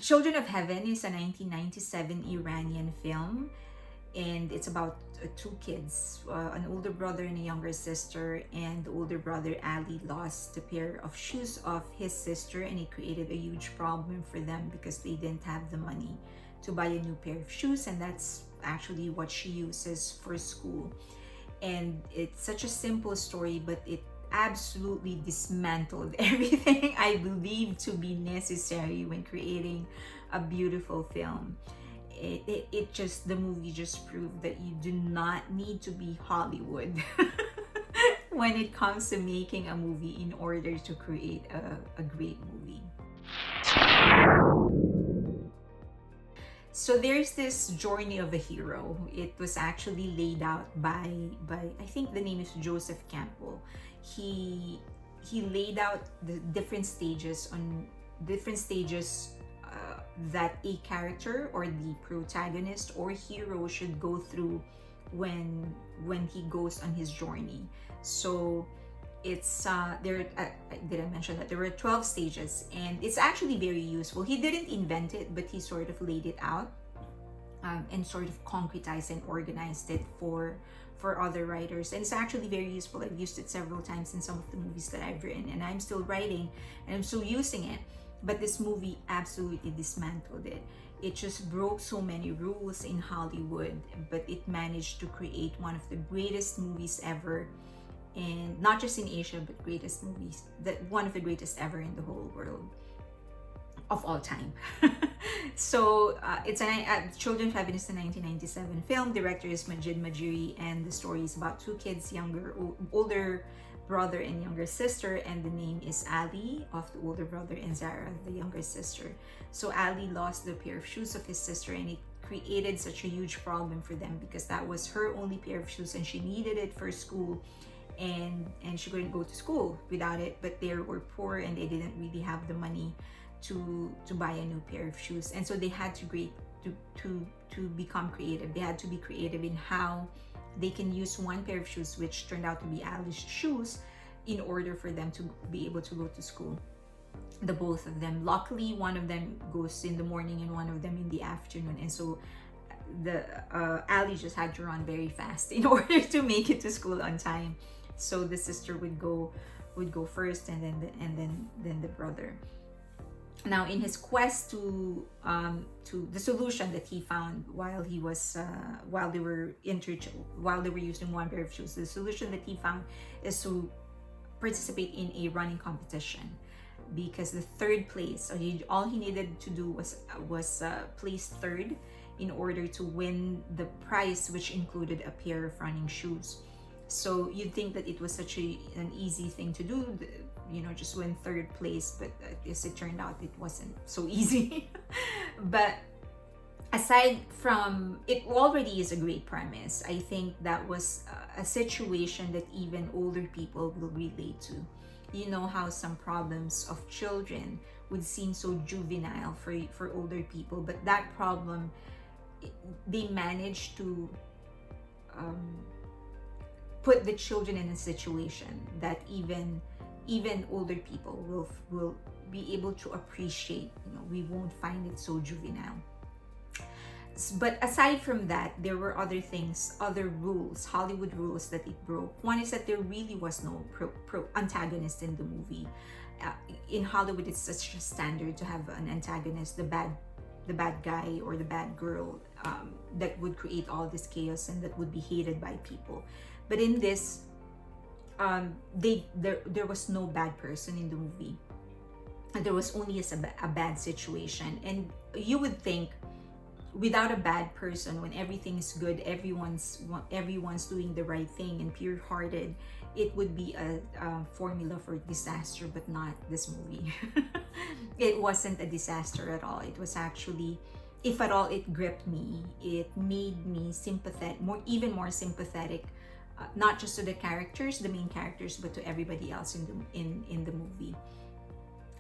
Children of Heaven is a 1997 Iranian film, and it's about two kids, an older brother and a younger sister. And the older brother, Ali, lost a pair of shoes of his sister, and it created a huge problem for them because they didn't have the money to buy a new pair of shoes, and that's actually what she uses for school. And it's such a simple story, but it absolutely dismantled everything I believe to be necessary when creating a beautiful film. It just, the movie just proved that you do not need to be Hollywood when it comes to making a movie in order to create a great movie. So there's this journey of a hero. It was actually laid out by I think the name is Joseph Campbell. He laid out the different stages that a character or the protagonist or hero should go through when he goes on his journey. So it's did I mention that there were 12 stages, and it's actually very useful. He didn't invent it, but he sort of laid it out, and sort of concretized and organized it for other writers, and it's actually very useful. I've used it several times in some of the movies that I've written, and I'm still writing and I'm still using it. But this movie absolutely dismantled it. It just broke so many rules in Hollywood, but it managed to create one of the greatest movies ever, and not just in Asia, but greatest movies, that one of the greatest ever in the whole world of all time. So it's Children of Heaven is a 1997 film. Director is Majid Majiri, and the story is about two kids, older brother and younger sister, and the name is Ali of the older brother and Zara, the younger sister. So Ali lost the pair of shoes of his sister, and it created such a huge problem for them because that was her only pair of shoes and she needed it for school, and she couldn't go to school without it. But they were poor and they didn't really have the money to buy a new pair of shoes, and so they had to become creative. They had to be creative in how they can use one pair of shoes, which turned out to be Ali's shoes, in order for them to be able to go to school. The both of them, luckily one of them goes in the morning and one of them in the afternoon, and so the Ali just had to run very fast in order to make it to school on time. So the sister would go first, and then the brother. Now, in his quest to the solution that he found while he was while they were using one pair of shoes, the solution that he found is to participate in a running competition, because the third place, so all he needed to do was place third in order to win the prize, which included a pair of running shoes. So you'd think that it was such an easy thing to do, just win third place, but as it turned out, it wasn't so easy. But aside from it, already is a great premise. I think that was a situation that even older people will relate to. You know how some problems of children would seem so juvenile for older people, but that problem, they managed to put the children in a situation that even older people will be able to appreciate. We won't find it so juvenile. But aside from that, there were other things, other rules, Hollywood rules that it broke. One is that there really was no antagonist in the movie. In Hollywood, it's such a standard to have an antagonist, the bad guy or the bad girl, that would create all this chaos and that would be hated by people. But in this, there was no bad person in the movie. There was only a bad situation. And you would think, without a bad person, when everything is good, everyone's doing the right thing and pure-hearted, it would be a formula for disaster, but not this movie. It wasn't a disaster at all. It was actually, if at all, it gripped me. It made me sympathetic, even more sympathetic, not just to the main characters, but to everybody else in the movie.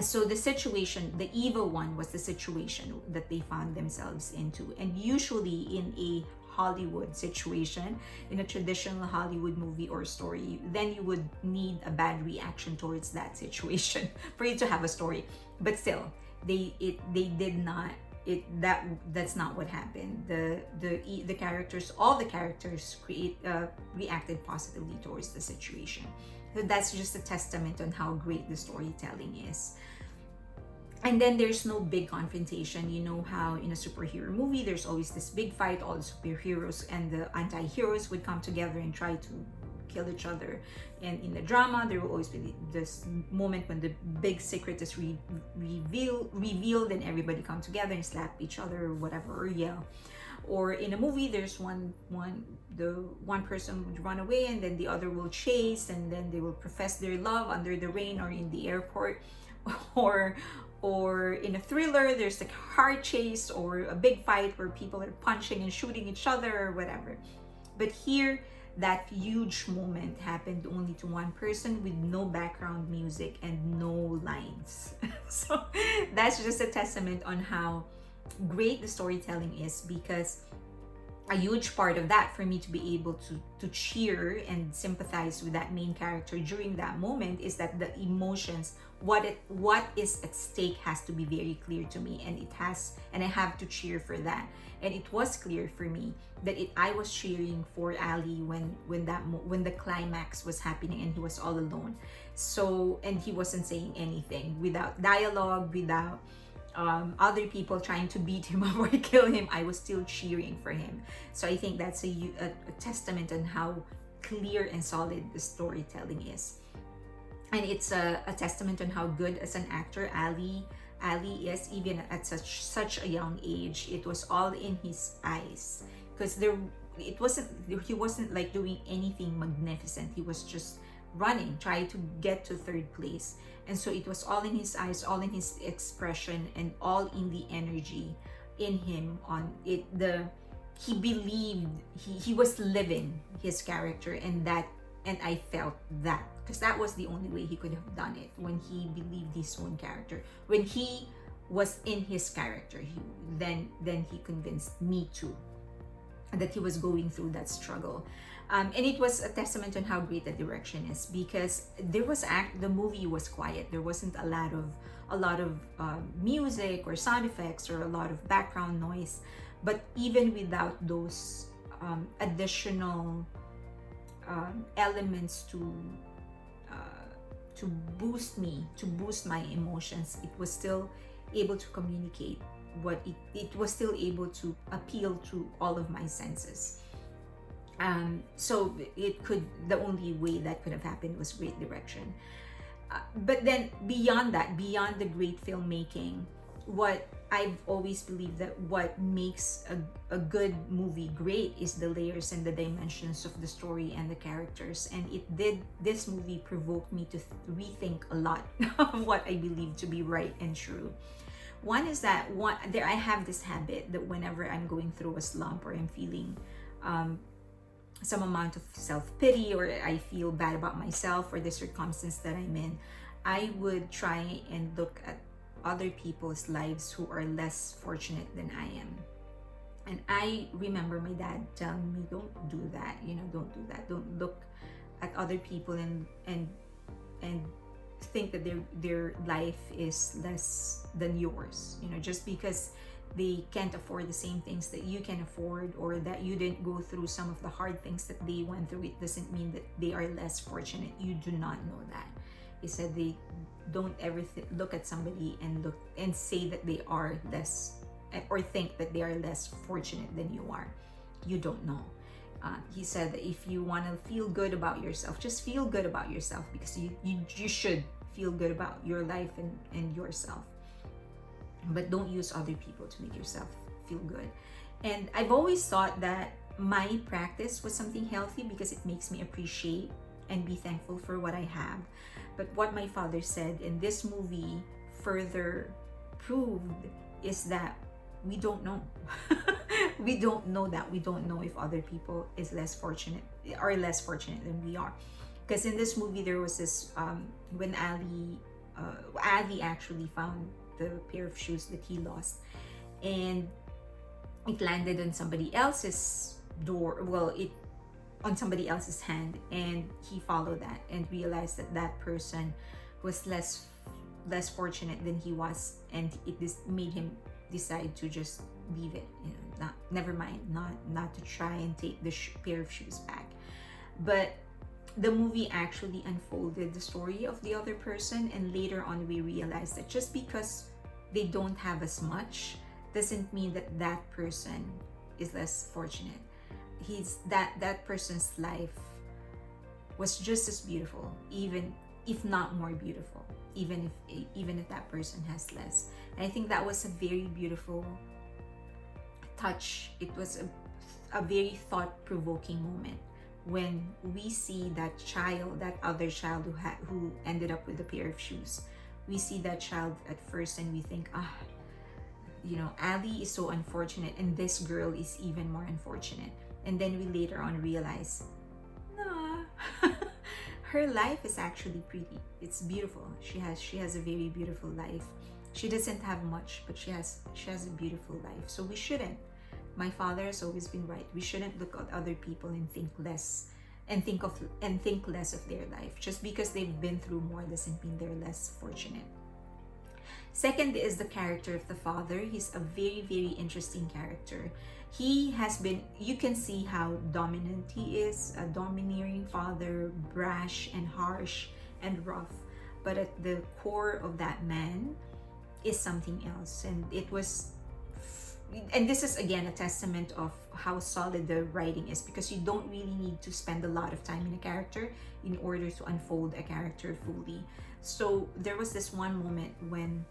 So the situation, the evil one, was the situation that they found themselves into. And usually in a Hollywood situation, in a traditional Hollywood movie or story, then you would need a bad reaction towards that situation for you to have a story. But still, they did not, that's not what happened. The characters, all the characters reacted positively towards the situation. So that's just a testament on how great the storytelling is. And then there's no big confrontation. You know how in a superhero movie there's always this big fight, all the superheroes and the anti-heroes would come together and try to kill each other. And in the drama there will always be this moment when the big secret is revealed and everybody come together and slap each other or whatever, or yell. Or in a movie there's one person would run away and then the other will chase, and then they will profess their love under the rain or in the airport. Or in a thriller there's a car chase or a big fight where people are punching and shooting each other or whatever. But here, that huge moment happened only to one person with no background music and no lines. So that's just a testament on how great the storytelling is, because a huge part of that, for me to be able to cheer and sympathize with that main character during that moment, is that the emotions, what is at stake, has to be very clear to me, and I have to cheer for that. And it was clear for me that I was cheering for Ali when the climax was happening and he was all alone. So, and he wasn't saying anything, without dialogue, without other people trying to beat him up or kill him, I was still cheering for him. So I think that's a testament on how clear and solid the storytelling is. And it's a testament on how good as an actor Ali is, even at such a young age. It was all in his eyes, because he wasn't like doing anything magnificent. He was just running, trying to get to third place. And so it was all in his eyes, all in his expression, and all in the energy in him. On it, he believed, he was living his character, and I felt that, because that was the only way he could have done it, when he believed his own character, when he was in his character. Then he convinced me too that he was going through that struggle. And it was a testament on how great the direction is, because the movie was quiet. There wasn't a lot of music or sound effects or a lot of background noise. But even without those additional elements to boost my emotions, it was still able to communicate it was still able to appeal to all of my senses. So the only way that could have happened was great direction. But then beyond that, beyond the great filmmaking, what I've always believed, that what makes a good movie great is the layers and the dimensions of the story and the characters. And this movie provoked me to rethink a lot of what I believe to be right and true. One is that I have this habit that whenever I'm going through a slump, or I'm feeling some amount of self-pity, or I feel bad about myself or the circumstance that I'm in, I would try and look at other people's lives who are less fortunate than I am. And I remember my dad telling me, don't do that, don't do that. Don't look at other people and think that their life is less than yours. Just because they can't afford the same things that you can afford, or that you didn't go through some of the hard things that they went through, it doesn't mean that they are less fortunate. You do not know that. He said, they don't ever look at somebody and say that they are less, or think that they are less fortunate than you are. You don't know. He said that if you want to feel good about yourself, just feel good about yourself, because you should feel good about your life and yourself. But don't use other people to make yourself feel good. And I've always thought that my practice was something healthy, because it makes me appreciate and be thankful for what I have. But what my father said in this movie further proved is that we don't know. We don't know that. We don't know if other people are less fortunate than we are. Because in this movie there was this when Ali actually found the pair of shoes that he lost, and it landed on somebody else's door, on somebody else's hand, and he followed that and realized that person was less less fortunate than he was, and it just made him decide to just leave it, not, never mind, not to try and take the pair of shoes back. But the movie actually unfolded the story of the other person, and later on we realized that just because they don't have as much doesn't mean that that person is less fortunate. He's that person's life was just as beautiful, even if not more beautiful, even if that person has less. And I think that was a very beautiful touch. It was a very thought-provoking moment when we see that child, that other child who ended up with a pair of shoes. We see that child at first and we think, Ali is so unfortunate and this girl is even more unfortunate. And then we later on realize, nah, her life is actually pretty. It's beautiful. She has a very beautiful life. She doesn't have much, but she has a beautiful life. So we shouldn't. My father has always been right. We shouldn't look at other people and think less, and think less of their life. Just because they've been through more doesn't mean they're less fortunate. Second is the character of the father. He's a very, very interesting character. He has been, you can see how dominant he is, a domineering father, brash and harsh and rough. But at the core of that man is something else. And this is again a testament of how solid the writing is, because you don't really need to spend a lot of time in a character in order to unfold a character fully. So there was this one moment when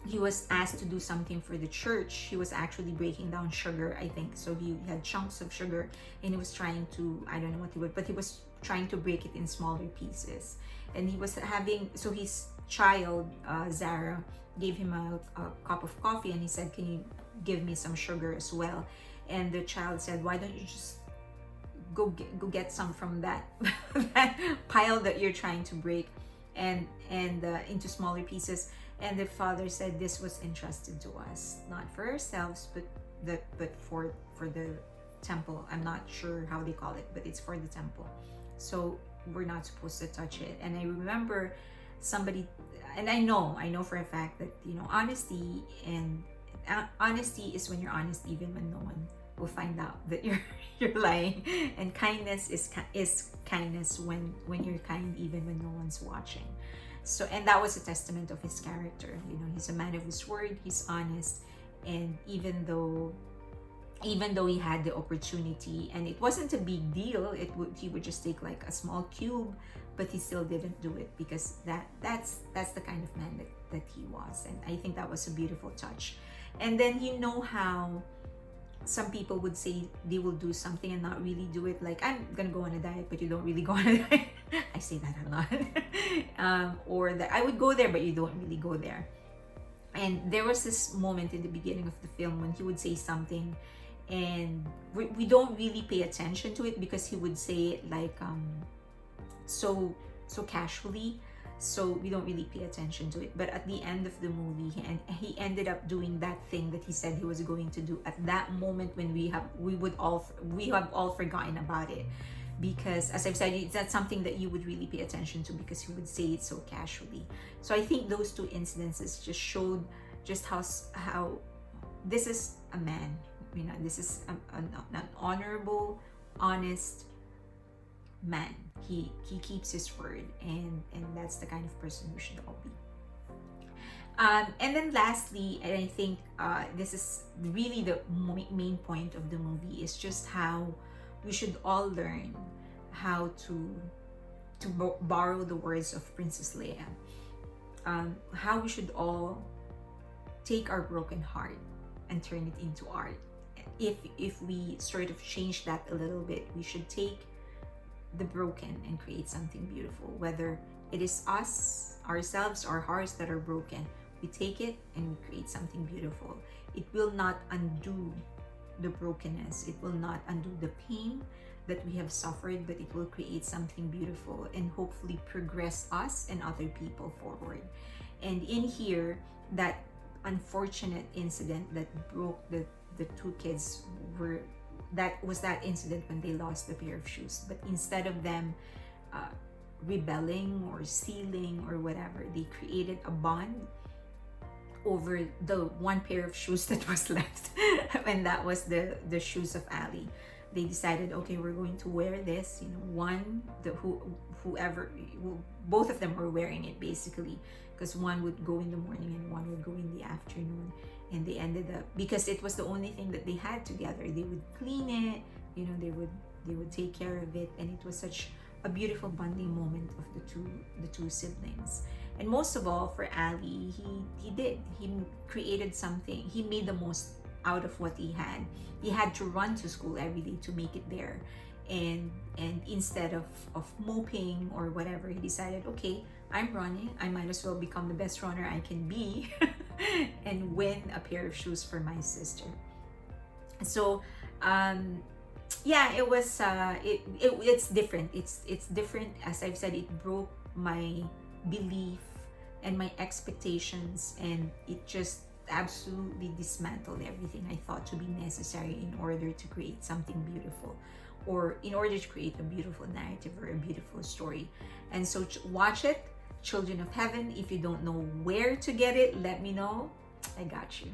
he was asked to do something for the church. He was actually breaking down sugar, I think. So he had chunks of sugar and he was trying to, I don't know what he would, but he was trying to break it in smaller pieces. And he was having, so his child, Zara, gave him a cup of coffee and he said, can you give me some sugar as well? And the child said, why don't you just go get some from that that pile that you're trying to break and into smaller pieces. And the father said, this was entrusted to us, not for ourselves, but for the temple. I'm not sure how they call it, but it's for the temple. So we're not supposed to touch it. And I remember somebody, and I know for a fact that, honesty is when you're honest even when no one will find out that you're lying, and kindness is kindness when you're kind even when no one's watching. So, and that was a testament of his character. He's a man of his word, he's honest, and even though he had the opportunity and it wasn't a big deal, he would just take like a small cube, but he still didn't do it, because that's the kind of man that he was. And I think that was a beautiful touch. And then how some people would say they will do something and not really do it. Like, I'm gonna go on a diet, but you don't really go on a diet. I say that a lot. Or that I would go there, but you don't really go there. And there was this moment in the beginning of the film when he would say something and we don't really pay attention to it, because he would say it like so casually, so we don't really pay attention to it. But at the end of the movie, he ended up doing that thing that he said he was going to do at that moment when we have all forgotten about it, because as I've said, it's not something that you would really pay attention to because he would say it so casually. So I think those two incidences just showed just how this is a man. This is an honorable, honest man. He keeps his word, and that's the kind of person we should all be. And then lastly, and I think this is really the main point of the movie, is just how we should all learn how to borrow the words of Princess Leia. How we should all take our broken heart and turn it into art. If we sort of change that a little bit, we should take the broken and create something beautiful. Whether it is us, ourselves, our hearts that are broken, we take it and we create something beautiful. It will not undo the brokenness. It will not undo the pain that we have suffered, but it will create something beautiful and hopefully progress us and other people forward. And in here, that unfortunate incident that broke the two kids that incident when they lost the pair of shoes. But instead of them rebelling or stealing or whatever. They created a bond over the one pair of shoes that was left, and that was the shoes of Ali. They decided, okay, we're going to wear this. You know, whoever, both of them were wearing it basically, because one would go in the morning and one would go in the afternoon. And they ended up, because it was the only thing that they had together, they would clean it. You know, they would take care of it, and it was such a beautiful bonding moment of the two siblings. And most of all, for Ali, he created something. He made the most out of what he had. He had to run to school every day to make it there, and instead of moping or whatever, he decided, okay, I'm running, I might as well become the best runner I can be and win a pair of shoes for my sister. So yeah, it was it's different. It's different. As I've said, it broke my belief and my expectations, and it just absolutely dismantled everything I thought to be necessary in order to create something beautiful, or in order to create a beautiful narrative or a beautiful story. And so watch it, Children of Heaven. If you don't know where to get it, let me know. I got you.